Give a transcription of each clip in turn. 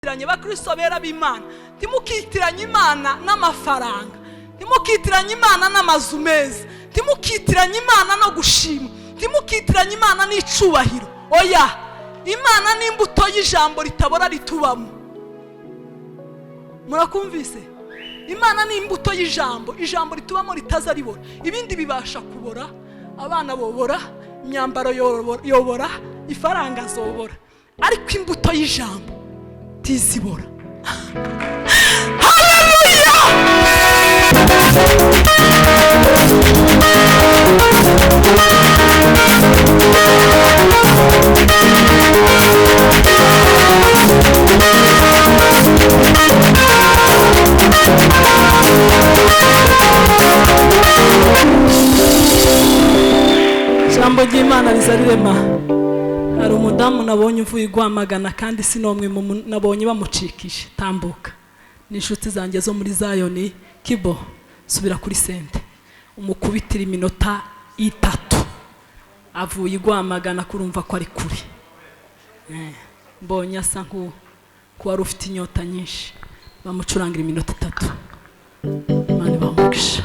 bakristo bera b'Imana, timukitiranye Imana n'amafaranga, timukitiranye Imana n'amazu meza, timukitiranye Imana no gushima, timukitiranye Imana n'icubahiro. Oya, Imana ni imbuto y'ijambo ritabora ritubamo. Murakumvise? Imana ni imbuto y'ijambo, ijambo ritubamo ritaza ribora. Ibindi bibasha kubora, abana bobora, imyambaro yobora, ifaranga zobora, ariko imbuto y'ijambo tizibora. Haleluya! Jambo ry'Imana rizarirema. Hari umudamu nabonye uvuye Rwamagana kandi sinomwe nabonye bamucikije. Tambuka n'inshuti zanjye zo muri Zayoni. Kibo subira kuri sente umukubitira iminota 3 avuye Rwamagana kurumva ko ari kuri. Mbonye asa nko wari ufite inyota nyinshi, bamucurangira iminota 3. Imana bamugisha.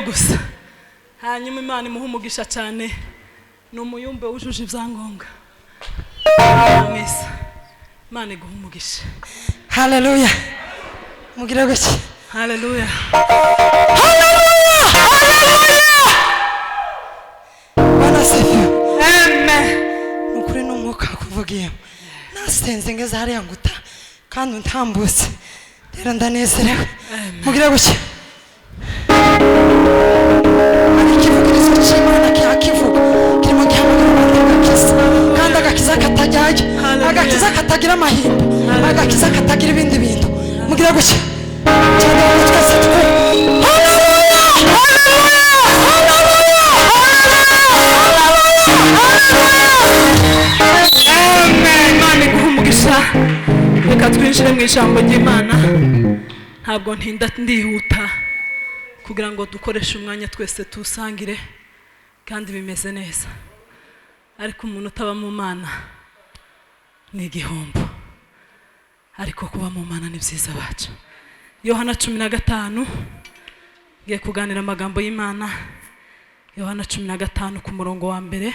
Gusa hanyuma Imana imuhumugisha cyane, n'umuyumbe wujuje ibyangombwa. Amesa Imana iguhumugisha. Haleluya. Mugira gake. Haleluya. Haleluya. Haleluya. Bana sifiwe. Amen. Nukuri n'umwuka kuvugiye. Nasenze ngeze hariya nguta kandi ntambutse. Rero ndanezerewe. Mugira gake. Agakiza katagira amahimba, agakiza katagira ibindi bintu. Mugira gutya cyane twese twe. Haleluya! Haleluya! Amen. Imana iguhumugisha. Reka twinjire mu ijambo ry'Imana. Ntabwo ntinda ndihuta kugira ngo dukoreshe umwanya twese tusangire kandi bimeze neza. Ariko umuntu utaba mu Mana ni igihombo, ariko kuba mu Mana ni byiza bacu. Yohana 15 ngiye kuganira amagambo y'Imana. Yohana 15 ku murongo wa mbere.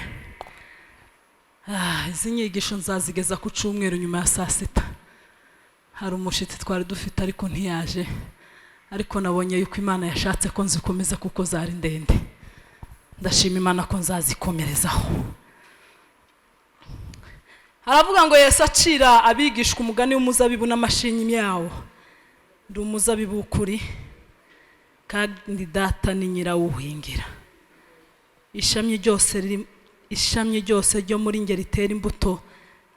Izi nyigisho nzazigeza ku cyumweru nyuma ya saa 6. Hari umushitsi twari dufite ariko ntiyaje, ariko nabonye yuko Imana yashatse ko nzikomeza kuko zari ndende. Ndashima Imana ko nzazikomerezaho. Aravuga ngo Yesu acira abigishwa umugani w'umuzabibu n'amashinyi yawo. Ndi umuzabibu ukuri kandi Data ni nyirawuhingira. Ishamye ryose ryo muri nge ritera imbuto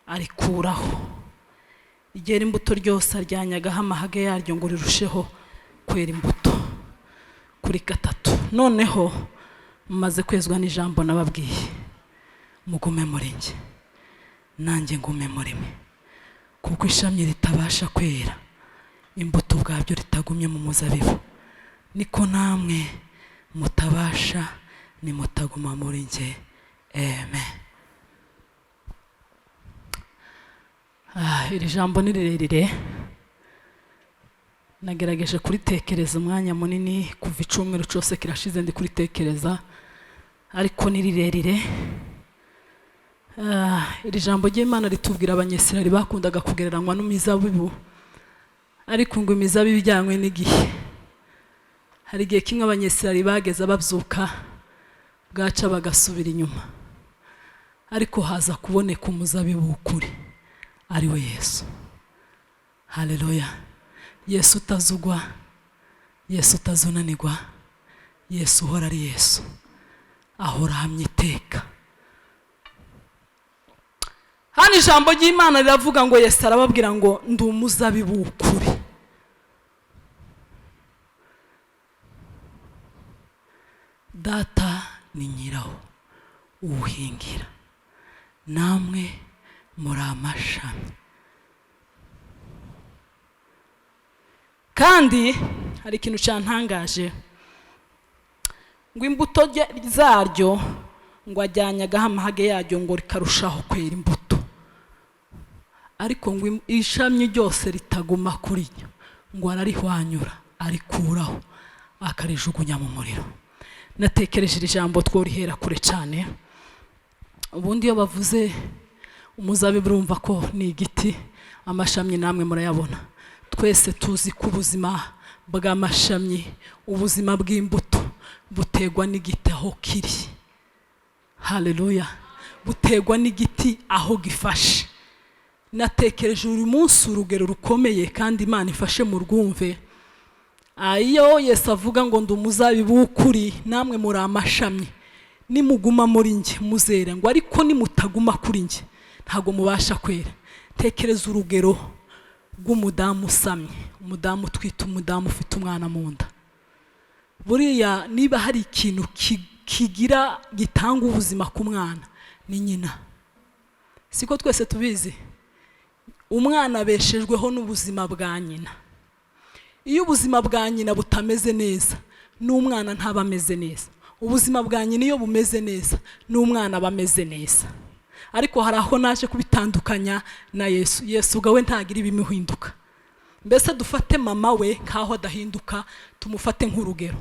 arikuraho. Igera imbuto ryose aryanyagaho amahage yaryo ngo rirusheho kwera imbuto. Kuri 3. Noneho mumaze kwezwa n'ijambo nababwiye, mugume muri nge nanjye ngume muri mwe, kuko ishami ritabasha kwera imbuto bwabyo ritagumye mu muzabibu, niko namwe mutabasha nimutaguma muri nge. Amen. Iri jambo ni rirerire, nagerageje kuritekereza umwanya munini, kuva icyumweru cyose kirashize ndi kuritekereza, ariko ni rirerire. Iri jambo ry'Imana ritubwira abanyesirari bakundaga kugereranywa n'imizabibu, ariko ngo imizabibu ijyanywe n'igihe. Hari igihe kimwe abanyesirari bageze babyuka, bwaca bagasubira inyuma, ariko haza kuboneka umuzabibu w'ukuri, ari we Yesu. Haleluya. Yesu utazugwa, Yesu utazunanirwa, Yesu uhora ari Yesu, ahora ahamye iteka. Hano ijambo ry'Imana riravuga ngo Yesu arababwira ngo ndi umuzabibu w'ukuri. Data ni nyirawo uwuhingira, namwe muri amashami. Kandi hari ikintu cyantangaje, ngo imbuto zaryo ngo ajyanyagaho amahage yaryo ngo rikarushaho kwera imbuto, ariko ngo ishami ryose ritaguma kuri ryo ngo ararihwanyura, arikuraho akarijugunya mu muriro. Natekereje iri jambo tworihera kure cyane. Ubundi iyo bavuze umuzabibu urumva ko ni igiti, amashami namwe murayabona. Twese tuzi ko ubuzima bw'amashami, ubuzima bw'imbuto butegwa n'igiti aho kiri. Haleluya. Butegwa n'igiti aho gifashe. Natekereje uyu munsi urugero rukomeye kandi Imana ifashe mu rwumve. Iyo Yesu avuga ngo ndi umuzabibu w'ukuri, namwe muri amashami, nimuguma muri njye muzera, ngo ariko nimutaguma kuri njye ntago mubasha kwera. Tekereza urugero rw'umudamu usamye, umudamu utwite, umudamu ufite umwana mu nda. Buriya niba hari ikintu kigira gitanga ubuzima ku mwana, ni nyina. Siko twese tubizi? Umwana abeshejweho n'ubuzima bwa nyina. Iyo ubuzima bwa nyina butameze neza, n'umwana ntaba ameze neza. Ubuzima bwa nyina iyo bumeze neza, n'umwana aba ameze neza. Ariko hari aho naje kubitandukanya na Yesu. Yesu ubwo we ntagira ibimuhinduka. Mbese dufate mama we nkaho adahinduka, tumufate nk'urugero.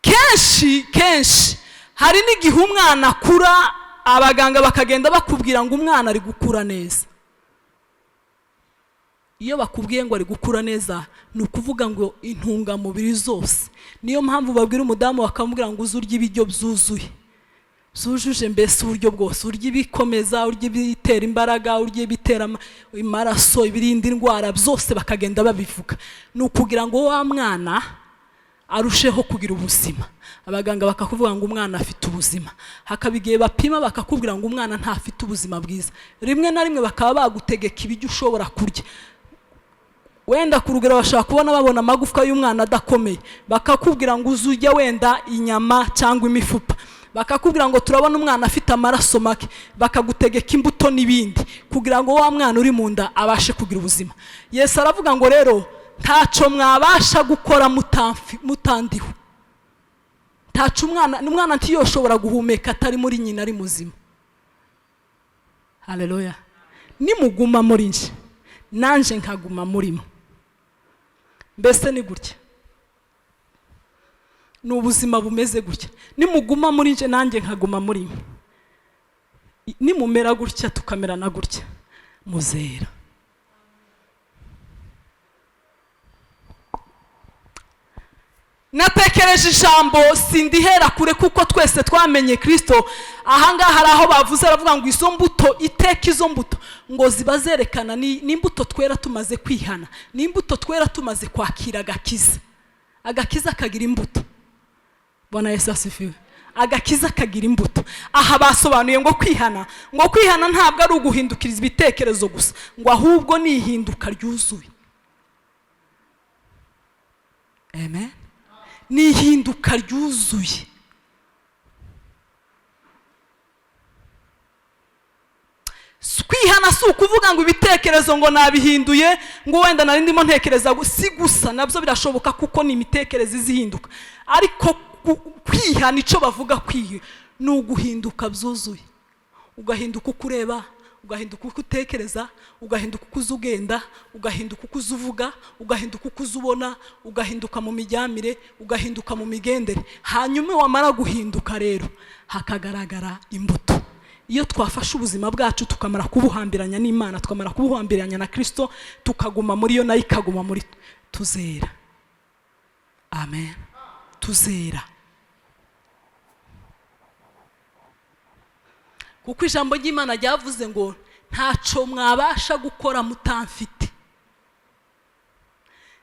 Kenshi hari n'igihe umwana akura, abaganga bakagenda bakubwira ngo umwana ari gukura neza. Iyo bakubwiye ngo ari gukura neza, ni ukuvuga ngo intungamubiri zose. Niyo mpamvu babwira umudamu bakamubwira ngo uzurye ibiryo byuzuye, zujuje mbese uburyo bwose, urya ibikomeza, urya ibitera imbaraga, urya ibitera amaraso, ibirinda indwara, byose bakagenda babivuga. Ni ukugira ngo wa mwana arusheho kugira ubuzima. Abaganga bakakuvuga ngo umwana afite ubuzima, hakaba igihe bapima bakakubwira ngo umwana ntafite ubuzima bwiza. Rimwe na rimwe bakaba bagutegeka ibiryo ushobora kurya. Wenda ku rugero bashaka kubona babona amagufwa y'umwana adakomeye, bakakubwira ngo uzujya wenda inyama cyangwa imifupa. Bakakubwira ngo turabona umwana afite amaraso make, bakagutegeka imbuto n'ibindi kugira ngo wa mwana uri mu nda abashe kugira ubuzima. Yesu aravuga ngo rero ntaco mwabasha gukora mutandiho. Ntaco umwana ntiyoshobora guhumeka atari muri nyina ari muzima. Haleluya. Nimuguma muri nje, nanje nkaguma murimo. Mbese ni gutya, ni ubuzima bumeze gutya. Nimuguma muri nje, nanjye nkaguma muri mwe. Nimumera gutya tukamerana gutya, muzera. Natekereje ijambo sindihera kure kuko twese twamenye Kristo. Ahangaha hari aho bavuze aravuga ngo izo mbuto, iteka izo mbuto ngo ziba zerekana n'imbuto twera tumaze kwihana, n'imbuto twera tumaze kwakira agakiza. Agakiza kagira imbuto. Bwana Yesu asifiwe. Agakiza kagira imbuto. Aha basobanuye ngo kwihana ntabwo ari uguhindukiriza ibitekerezo gusa, ngo ahubwo ni ihinduka ryuzuye. Amen. Ni ihinduka ryuzuye. Kwihana si ukuvuga ngo ibitekerezo ngo nabihinduye, ngo wenda nari ndimo ntekereza si gusa, nabyo birashoboka kuko ni imitekerereze izihinduka. Ariko kwihana icyo bavuga kwiye ni uguhinduka byuzuye. Ugahinduka ukureba, ugahinduka uko utekereza, ugahinduka uko uza ugenda, ugahinduka uko uza uvuga, ugahinduka uko uza ubona, ugahinduka mu mijyamire, ugahinduka mu migendere. Hanyuma wamara guhinduka rero hakagaragara imbuto. Iyo twafashe ubuzima bwacu tukamara kubuhambiranya n'Imana, tukamara kubuhambiranya na Kristo, tukaguma muri yo nayo ikaguma muri tuzera. Amen. Tuzera. Kuko ijambo ry'Imana ryavuze ngo ntaco mwabasha gukora mutamfite.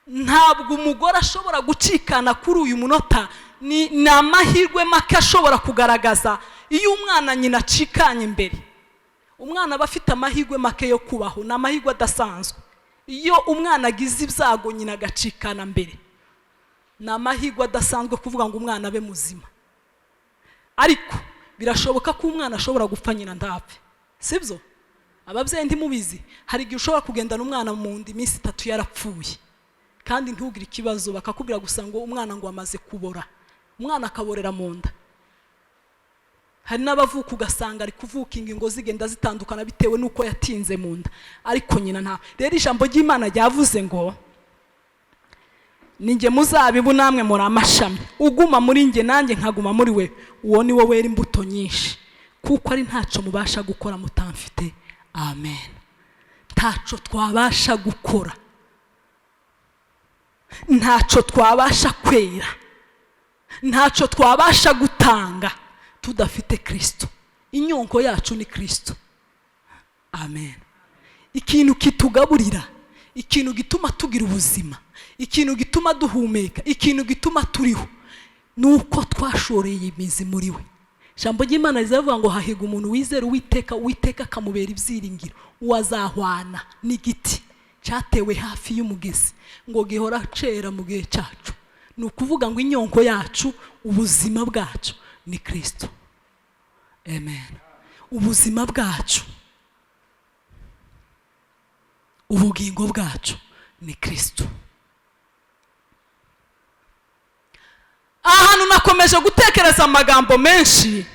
Ntabwo umugore ashobora gucikana kuri uyu munota, ni amahirwe make ashobora kugaragaza iyo umwana nyina acikanye imbere. Umwana aba afite amahirwe make yo kubaho, ni amahirwe adasanzwe. Iyo umwana agize ibyago nyina agacikana mbere, ni amahirwe adasanzwe kuvuga ngo umwana abe muzima. Ariko birashoboka ko umwana ashobora gupfa nyina ndapfe, sibyo? Ababyeyi ntimubizi, hari igihe ushobora kugendana umwana mu nda iminsi 3 yarapfuye kandi ntugire ikibazo, bakakubwira gusa ngo umwana ngo amaze kubora. Umwana akaborera mu nda. Hari n'abavuka ugasanga ari kuvuka ingingo zigenda zitandukana bitewe nuko yatinze mu nda, ariko nyina nta. Rero ijambo ry'Imana ryavuze ngo ninjye muzabibu namwe muri amashami, uguma muri nge nanjye nkaguma muri we, uwo ni wo wera imbuto nyinshi, kuko ari ntaco mubasha gukora mutamfite. Amen. Ntaco twabasha gukora, ntaco twabasha kwera, ntaco twabasha gutanga tudafite Kristo. Inyongo yacu ni Kristo. Amen. Ikintu kitugaburira, ikintu gituma tugira ubuzima, ikintu gituma duhumeka, ikintu gituma turiho, nuko twashoreye imizi muri we. Ijambo ry'Imana rizavuga ngo hahiga umuntu wizera Uwiteka, Uwiteka akamubera ibyiringiro, uwazahwana n'igiti cyatewe hafi y'umugezi ngo gihora cera mu gihe cyacu. Ni ukuvuga ngo inyongo yacu, ubuzima bwacu ni Kristo. Amen. Ubuzima bwacu, ubugingo bwacu ni Kristo. Ahantu nakomeje gutekereza amagambo menshi,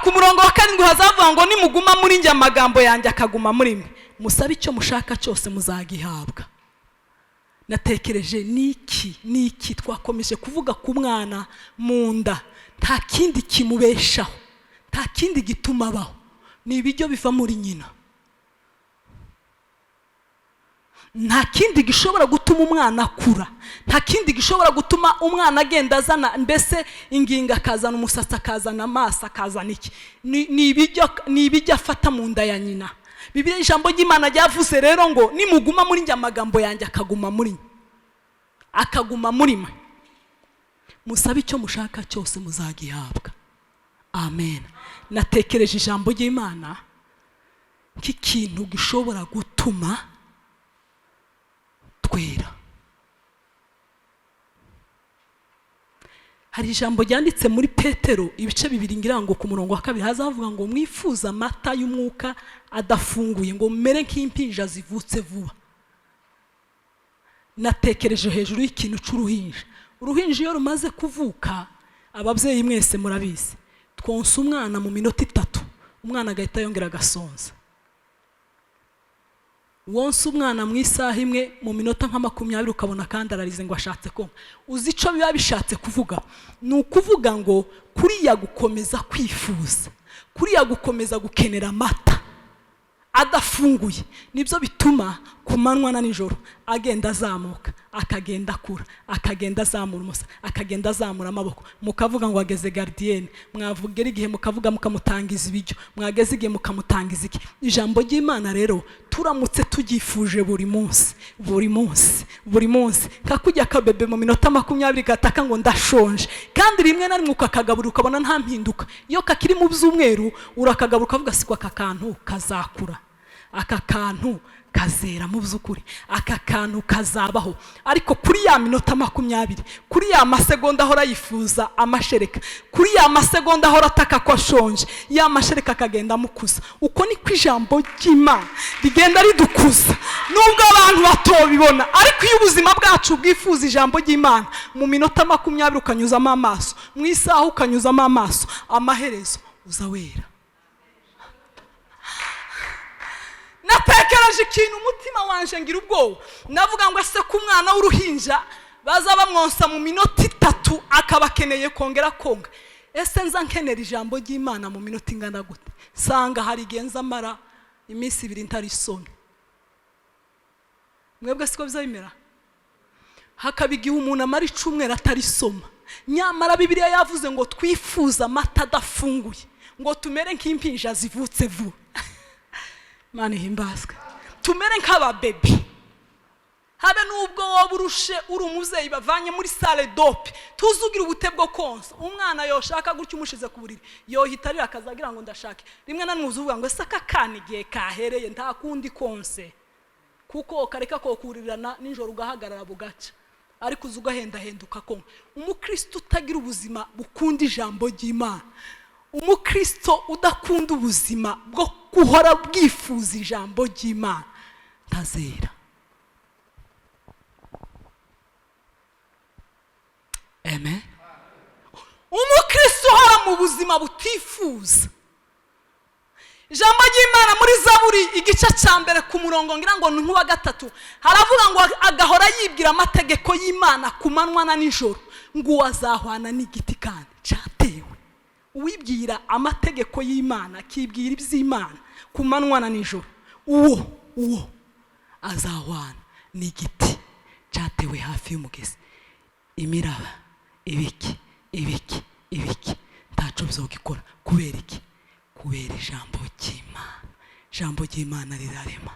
ku murongo wa 7 hazavuga ngo nimuguma muri njye amagambo yanjye akaguma muri mwe, musabe icyo mushaka cyose muzagihabwa. Natekereje niki twakomeje kuvuga ku mwana mu nda, nta kindi kimubeshaho, nta kindi gituma abaho, ni ibiryo biva muri nyina. Nta kindi gishobora gutuma umwana akura, nta kindi gishobora gutuma umwana agenda azana mbese inginga, akazana umusatsi, akazana amaso, akazana iki. Ni ibiryo afata mu nda ya nyina. Bibiliya ijambo ry'Imana ryavuze rero ngo nimuguma muri njye amagambo yanjye akaguma muri, akaguma muri mwe, musabe icyo mushaka cyose muzagihabwa. Amen. Natekereje ijambo ry'Imana nk'ikintu gishobora gutuma twera. Hari ijambo ryanditse muri Petero ibice 2 ngira ngo ku murongo wa 2 hazavuga ngo mwifuza amata y'umwuka adafunguye ngo mere nk'impinja zivutse vuba. Natekereje hejuru y'ikintu c'uruhinja. Uruhinja iyo rumaze kuvuka, ababyeyi mwese murabizi, twonsa umwana mu minota 3 umwana agahita yongera agasonza. Wonsa umwana mu isaha imwe mu minota nka 20 ukabona kandi ararize ngo ashatse konka. Uzi ico biba bishatse kuvuga? Ni ukuvuga ngo kuriya gukomeza kwifuza, kuriya gukomeza gukenera amata adafunguye, nibyo bituma kumanywa na nijoro agenda azamuka, akagenda akura, akagenda azamura umusa, akagenda azamura amaboko. Mukavuga ngo ageze gardienne, mwavugera igihe mukavuga mukamutangiza ibiryo, mwageze igihe mukamutangiza iki. Ijambo ry'Imana rero turamutse tugifuje buri munsi kakujya akabebe mu minota 20 gataka ngo ndashonje, kandi rimwe na rimwe ukakagabura ukabona nta mpinduka. Iyo kakiri mu byumweru urakagabura ukavuga sikwa akakantu kazakura, aka kantu kazera mu by'ukuri, aka kantu kazabaho. Ariko kuri ya minota 20, kuri ya masegonda ahora yifuza amashereka, kuri ya masegonda ahora ataka ko ashonje, ya mashereka akagenda mukuza. Uko ni kwijambo ry'Imana rigenda ridukuza, nubwo abantu batobibona. Ariko iyo ubuzima bwacu bwifuza ijambo ry'Imana, mu minota 20 ukanyuzamo amaso, mu isaha ukanyuzamo amaso, amaherezo uzawera. ntekereje ikintu umutima wanje ngira ubwoba, navuga ngo ese ku mwana w'uruhinja baza bamwonsa mu minota 3 akaba akeneye kongera konga, ese nza nkenera ijambo ry'Imana mu minota ingana gute? Sanga hari genza mara iminsi 2 ntarisomye. Mwebwe siko bizabimera? Hakabigiye umuntu amara icumwe atarisoma, nyamara Bibiliya yavuze ngo twifuza amata adafunguye, ngo tumere nk'impinja zivutse vuba. Mani himbazwe, tumere nk'ababebi. Habe nubwo wowe urushe uri umuzeyi bavanye muri salle dope, tuzugira ubute bwo konsa. Umwana yoshaka gutyo umushize ku buriri, yohitarira akazagira ngo ndashake. Rimwe na rimwe uzuvuga ngo ese akakana igihe kahereye nta kundi konse, kuko kareka ko kurirana ninjoro ugahagarara bugaca, ariko uzugahenda henduka konka. Umukristo utagira ubuzima bukunda ijambo ry'Imana, umukristo udakunda ubuzima bwo guhora bwifuza ijambo ry'Imana, ntazera. Amen. Umukristo uhora mu buzima butifuza ijambo ry'Imana muri Zaburi igice cya mbere ku murongo ngira ngo ni nk'uwa 3 haravuga ngo agahora yibwira amategeko y'Imana ku manywa na nijoro, ngo azahwana n'igiti kandi cyatewe. Uwibwira amategeko y'Imana kibwira iby'Imana ku manywa na nijoro, uwo azahwana n'igiti cyatewe hafi y'umugezi, imiraba ibiki ntaco bizogikora. Kubera iki? Kubera ijambo ry'Imana. Ijambo ry'Imana rirarema.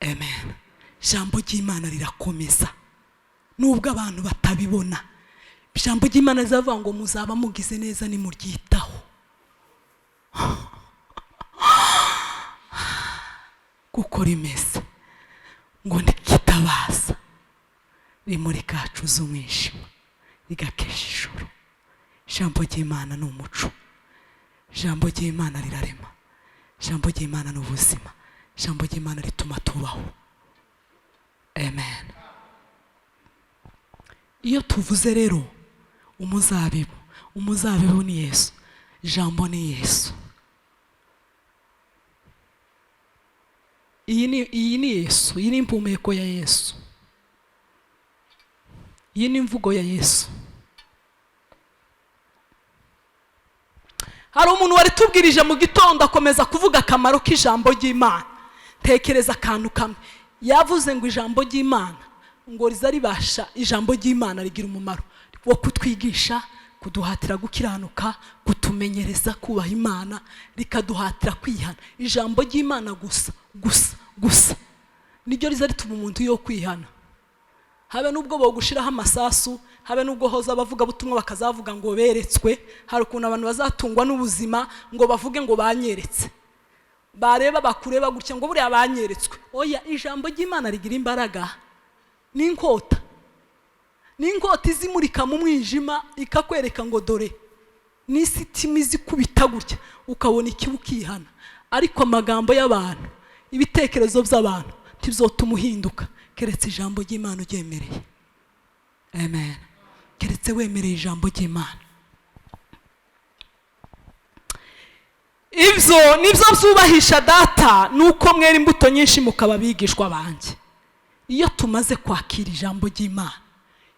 Amen. Ijambo ry'Imana rirakomeza nubwo abantu batabibona. Ijambo ry'Imana rizavuga ngo muzaba mugize neza nimuryitaho. Kuko rimeze ngo nikitabaza rimuri kacuza umwijima rigakesha ijoro. Ijambo ry'Imana ni umuco. Ijambo ry'Imana rirarema. Ijambo ry'Imana ni ubuzima. Ijambo ry'Imana rituma tubaho. Amen. Iyo tuvuze rero umuzabibu ni Yesu, ijambo ni Yesu. Iyi ni Yesu, iyi ni impumeko ya Yesu, iyi ni imvugo ya Yesu. Hari umuntu wari tubwirije mu gitondo akomeza kuvuga akamaro k'ijambo ry'Imana. Tekereza akantu kamwe, yavuze ngo ijambo ry'Imana ngo riza ribasha, ijambo ry'Imana rigira umumaro wo kutwigisha, kuduhatira gukiranuka, kutumenyereza kubaha Imana, rikaduhatira kwihana. Ijambo ry'Imana gusa niryo riza rituma umuntu yo kwihana. Habe nubwo bogushiraho amasasu, habe nubwo hoza bavuga butumwa bakazavuga ngo beretswe. Hari ukuntu abantu bazatungwa n'ubuzima ngo bavuge ngo banyeretse, bareba bakureba gutya ngo buriya banyeretswe. Oya, ijambo ry'Imana rigira imbaraga. N'inkota izimurika mu mwijima ikakwereka ngo dore n'isitima izikubita gutya ukabona iki ukihana. Ariko amagambo y'abantu, ibitekerezo by'abantu ntibizotuma uhinduka keretse ijambo ry'Imana uryemereye. Amen. Keretse wemereye ijambo ry'Imana. Ibyo nibyo byubahisha data, nuko mwera imbuto nyinshi mukaba bigishwa banjye. Iyo tumaze kwakira ijambo ry'Imana,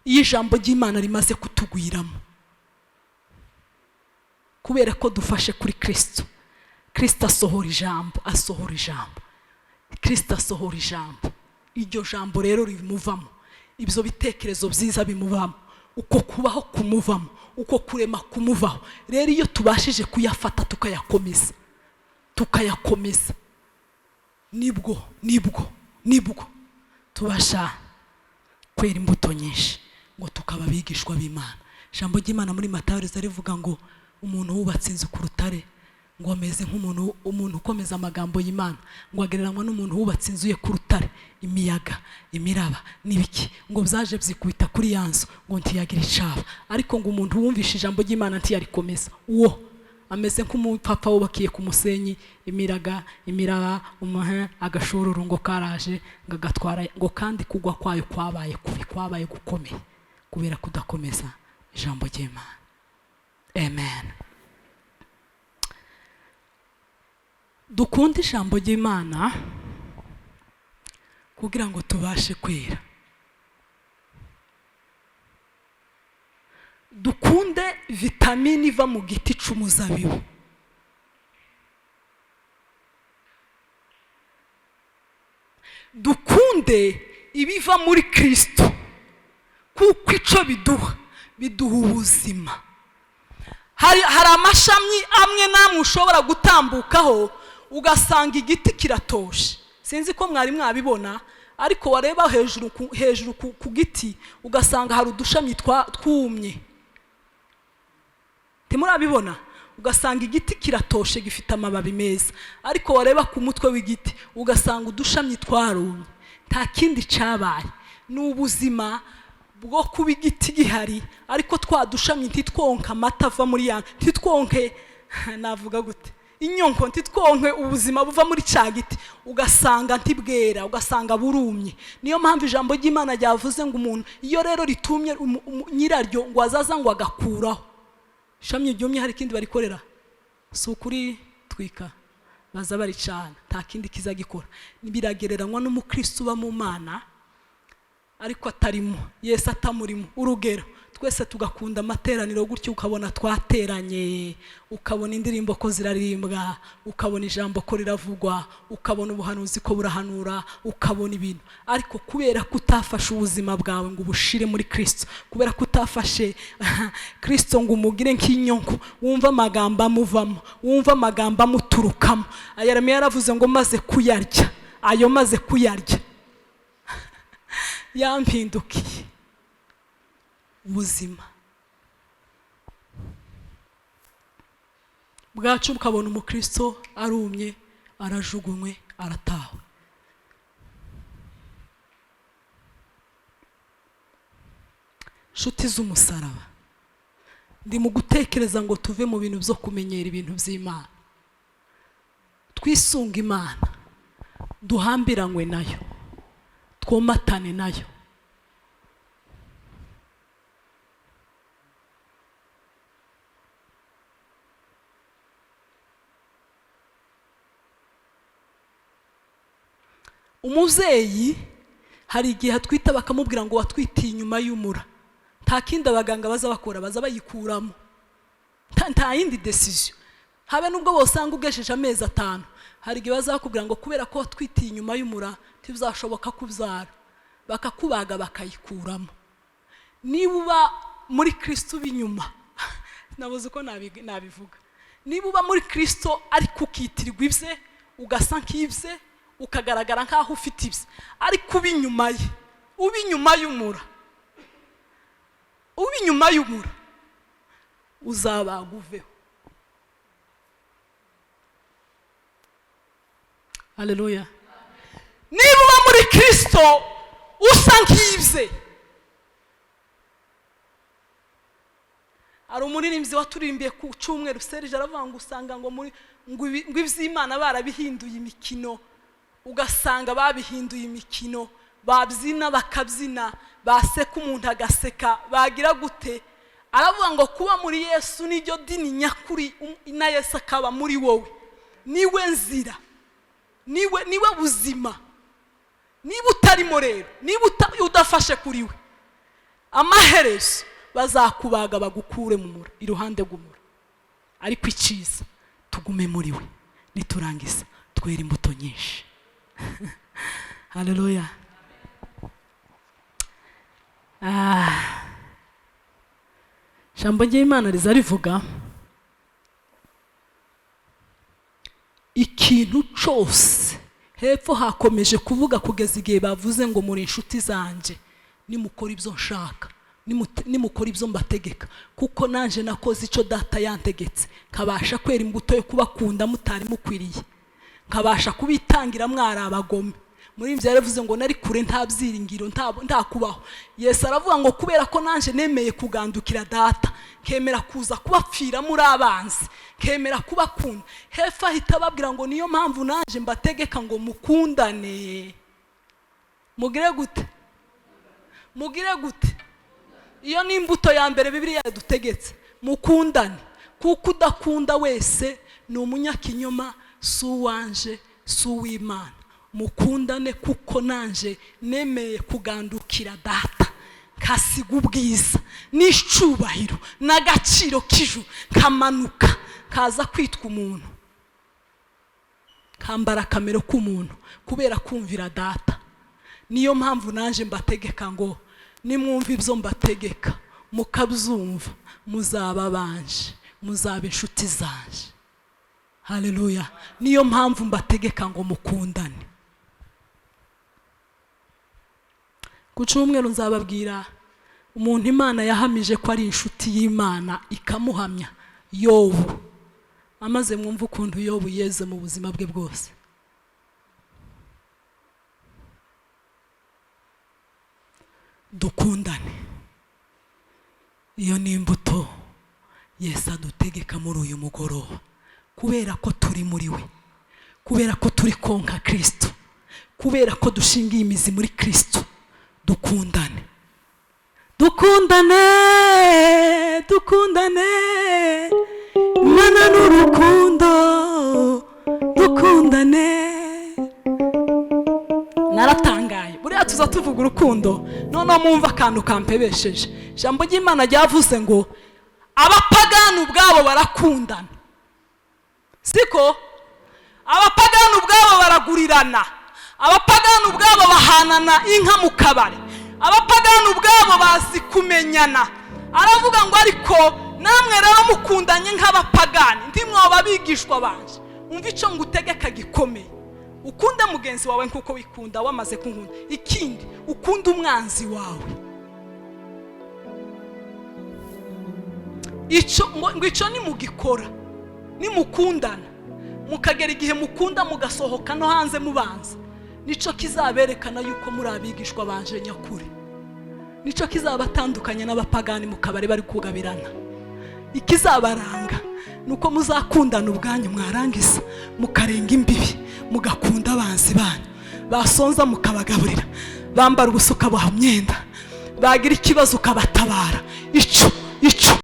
iyo ijambo ry'Imana rimaze kutugwiramo, kubera ko dufashe kuri Kristo. Kristo asohora ijambo. Kristo asohora ijambo. Iryo jambo rero rimuvamo, ibyo bitekerezo byiza bimuvamo, uko kubaho kumuvamo, uko kurema kumuvaho. Rero iyo tubashije kuyafata tukayakomeza, nibwo tubasha kwera imbuto nyinshi, ngo tukaba bigishwa b'Imana. Ijambo ry'Imana muri Matayo rivuga ngo umuntu wubatse inzu ku rutare ngo ameze nk'umuntu ukomeza amagambo y'Imana, ngo agereranywa n'umuntu wubatse inzu ye ku rutare. Imiyaga, imiraba n'ibiki ngo byaje byikubita kuri ya nzu ngo ntiyagira icaba. Ariko ngo umuntu wumvishe ijambo ry'Imana ntiyarikomeza, uwo ameze nk'umupapa wubakiye ku musenyi. Imiraga, imiraba, agashururu ngo karaje ngo agatwara, ngo kandi kugwa kwayo kwabaye gukomeye kubera kudakomeza ijambo ry'Imana. Amen. Dukunda ijambo ry'Imana kugira ngo tubashe kwera. Dukunde vitamini iva mu giti c'umuzabibu. Dukunde ibiva muri Kristo, kuko ico biduha ubuzima. Hari amashami amwe namwe ushobora gutambukaho ugasanga igiti kiratoshe. Sinzi ko mwari mwabibona, ariko wareba hejuru ku giti ugasanga hari udushami twumye. Timurabibona? Ugasanga igiti kiratoshe gifite amababi meza, ariko wareba ku mutwe w'igiti ugasanga udushami twarumye. Nta kindi cabaye, n'ubuzima bwo kuba igiti gihari, ariko twadushami ntitwonka amata ava muri ya, ntitwonke navuga gute, inyonko ntitwonke ubuzima buva muri ca giti, ugasanga ntibwera, ugasanga burumye. Niyo mpamvu ijambo ry'Imana ryavuze ngo umuntu iyo rero ritumye nyiraryo ngo azaza ngo agakuraho. Ishami ryumye hari ikindi barikorera? Si ukuri twika, baza baricana, nta kindi kiza gikora. Biragereranywa n'umukristo uba mu Mana ariko atarimo, Yesu atamurimo. Urugero, twese tugakunda amateraniro gutyo, ukabona twateranye, ukabona indirimbo ko zirarimbwa, ukabona ijambo ko riravugwa, ukabona ubuhanuzi ko burahanura, ukabona ibintu. Ariko kubera ko utafashe ubuzima bwawe ngo ubushire muri Kristo, kubera ko utafashe Kristo ngo umugire nk'inyonko, wumva amagambo amuvamo, wumva amagambo amuturukamo. Yeremiya yaravuze ngo maze kuyarya, ayo maze kuyarya yampindukiye ubuzima bwacu. Bukabona umukristo arumye, arajugunywe, aratawe. Nshuti z'umusaraba, ndi mu gutekereza ngo tuve mu bintu byo kumenyera ibintu by'Imana, twisunga Imana, duhambiranywe nayo, twomatane nayo. Umuvyeyi hari igihe atwita bakamubwira ngo watwitiye inyuma y'umura. Nta kindi abaganga baza bakora, baza bayikuramo. Nta yindi decision. Habe nubwo bosanga ugesheje amezi 5, hari igihe baza bakubwira ngo kubera ko watwitiye inyuma y'umura ntibizashoboka kubyara, bakakubaga bakayikuramo. Niba uba muri Kristo binyuma, nabuze uko nabivuga. Niba uba muri Kristo ariko ukitirirwa ibye, ugasa nk'ibye, ukagaragara nkaho ufite ibye, ariko ubinyuma ye, ubinyuma y'umura, ubinyuma y'umura, uzabaguveho. Haleluya. Niba uba muri Kristo usa nk'ibye, hari umuririmbyi waturimbiye ku cyumweru Serge aravuga ngo usanga ngo iby'Imana barabihinduye imikino, ugasanga babihinduye imikino, babyina bakabyina, baseka umuntu agaseka, bagira gute. Aravuga ngo kuba muri Yesu niryo dini nyakuri, na Yesu akaba muri wowe, niwe nzira, niwe buzima. Niba utarimo rero, niba udafashe kuri we, amaherezo bazakubaga bagukure mu mura, iruhande rw'umura. Ariko iciza tugume muri we, niturangiza twera imbuto nyinshi. Haleluya. Ijambo ry'Imana riza rivuga ikintu cyose. Hepfo hakomeje kuvuga kugeza igihe bavuze ngo muri inshuti zanje nimukora ibyo nshaka, nimukora ibyo mbategeka, kuko nanje nakoze icyo data yantegetse, nkabasha kwera imbuto yo kubakunda mutari mukwiriye, nkabasha kubitangira mwari abagome. Muri ibyo yaravuze ngo nari kure nta byiringiro, nta kubaho. Yesu aravuga ngo kubera ko nanje nemeye kugandukira data, kemera kuza kubapfira muri abanzi, kemera kubakunda. Hepfo ahita ababwira ngo niyo mpamvu nanje mbategeka ngo mukundane. Mugire gute? Mugire gute? Iyo ni imbuto ya mbere Bibiliya yadutegetse, mukundane. Kuko udakunda wese ni umunyakinyoma, si uwanje, si uw'Imana. mukundane kuko nanje nemeye kugandukira data kasiga ubwiza n'icubahiro n'agaciro k'ijuru kamanuka kaza kwitwa umuntu kambara kamero k'umuntu kubera kumvira data. Niyo mpamvu nanje mbategeka ngo nimwumva ibyo mbategeka mukabyumva muzaba banje, muzaba inshuti zanje. Haleluya. Niyo mpamvu mbategeka ngo mukundane. Ku cyumweru nzababwira umuntu Imana yahamije ko ari inshuti y'Imana ikamuhamya, Yobu. Amaze mwumva ukuntu Yobu yeze mu buzima bwe bwose. Dukundane. Iyo ni imbuto Yesu adutegeka muri uyu mugoroba, kubera ko turi muri we, kubera ko turi konka Kristo, kubera ko dushingiye imizi muri Kristo. Dukundane, dukundane, dukundane, Imana n'urukundo, dukundane. Naratangaye buriya tuza tuvuga urukundo, none mwumva akantu kampebesheje. Ijambo ry'Imana ryavuze ngo abapagani ubwabo barakundana, siko? Abapagani ubwabo baragurirana, abapagani ubwabo bahanana inka mu kabari, abapagani ubwabo bazi kumenyana. Aravuga ngo ariko namwe rero mukundanye nk'abapagani ntimwoba bigishwa banje. Umva ico ngutegeka gikomeye, ukunde mugenzi wawe nkuko wikunda wamaze kunkunda. Ikindi ukunda umwanzi wawe. Ico ni mugikora, ni mukundana mukagera igihe mukunda mugasohoka no hanze mubanza, nico kizaberekana yuko muri abigishwa banje nyakuri. Nico kizabatandukanya n'abapagani mu kabari bari kugabirana. Ikizabaranga nuko muzakundana ubwanyu mwarangiza mukarenga imbibi, mugakunda abanzi banyu, basonza mukabagaburira, bambara ubusa ukabaha imyenda, bagira ikibazo ukabatabara. Ico